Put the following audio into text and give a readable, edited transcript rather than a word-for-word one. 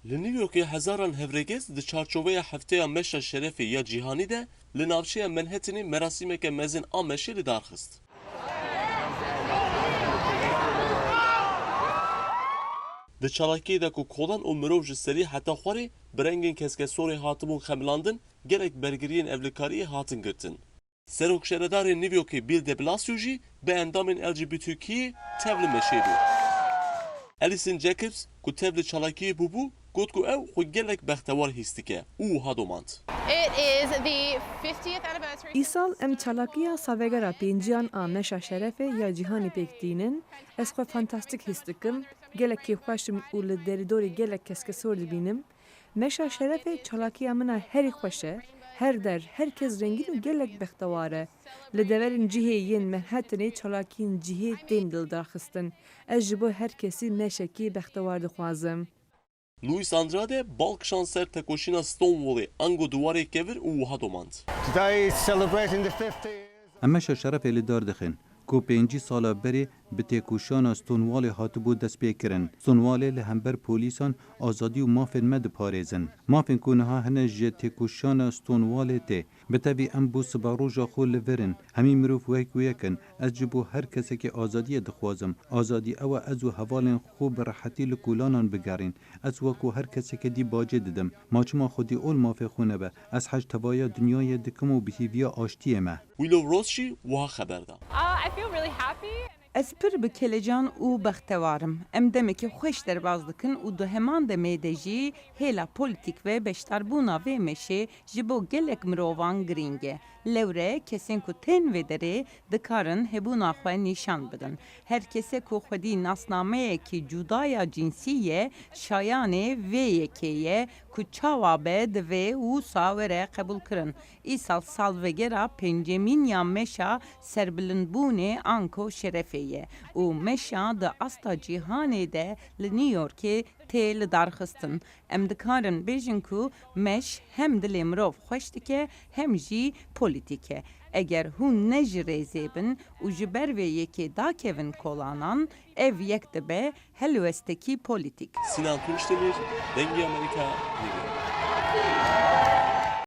Li Niwyorkê hezaran hevregez di çarçoveya hefteya meşa şerefê ya cîhanî de li navçeya Manhattanê merasîmeke mezin a meşê li darxist. Di çalakiyê de ku kolan û mirov ji serî heta xwarê bi rengên keskesorê hatibûn xemilandin, gelek bergiriyên evlikariyê hatin girtin. Serokşeredarê Niwyorkê Bill de Blasio jî bi endamên LGBTQ'yê tev li meşê bû. Alison Jacobs ku tev li çalakiyê bûbû, got ku ew xwe gelek bextewar hîs dike û wiha domand. İsal em çalakiya savegera pênciyan a meşa şerefê ya cîhanî pêk dînin, ez xwe fantastik hîs dikim, gelek kêfxweşim û li derîdorê gelek keskesor dibînim. Meşa şerefê çalakiya min a herî xweş e, her der, herkes rengîn û gelek bextewar e. Li deverên cihê yên Manhattanê çalakiyên cihê tên dildarxistin. Ez ji bo her kesî meşekî bextewar dixwazim. Louis Andrade balkişan ser tekoşîna Stonewallê ango duwarê kevir û wiha domand. Em meşa şerefê li dar dixin ku 5 sala berê bi têkoşana Stonewallê hatibû destpêkirin. Stonewallê li hember polîsan azadî û mafên me diparêzin. Mafên ku niha hene ji têkoşana Stonewallê tê. Bi tevî em bû sibaroja xwe li verin. Hemî mirov wek yekin. Ez ji bo her kesekê azadiyê dixwazim. Azadî ew e ez û hevalên xwe bi rehetî li kulanan bigerîn. Ez wekû her kesekê dî bacê didim. Maçima xwedî ol mafê xwe nebe. Ez hej tevaya dunyayê dikim û bi hêviya aştiyê me. Willow Ross jî wiha xeber da. Ez pir bi kelecan û bextewarim. Em demekî xweş derbas dikin û di heman demê de jî hêla polîtîk ve beşdarbûna vê meşê ji bo gelek mirovan girîng e. Lewre kesên ku tên vê derê dikarin hebûna xwe nîşan bidin. Her kese ku xwedî nasnameyekî cudaya cinsî ye, şayanê vê yekê ye ku çawa be divê wisa were qebûl kirin. Îsal salvegera pencemîn ya meşa serbilindbûnê anko şerefê ye û meşa di asta cîhanê de li Niwyorkê tê li darxistin. Em dikarin bêjin ku meş hem dilê mirov xweş dike hem jî polîtîk e. Eger hûn ne ji rêzê bin û ji ber vê yekê dakevin kolanan, ev yek dibe helwestekî polîtîk. Sinan Tunçdemir, Dengê Amerika, Niwyork.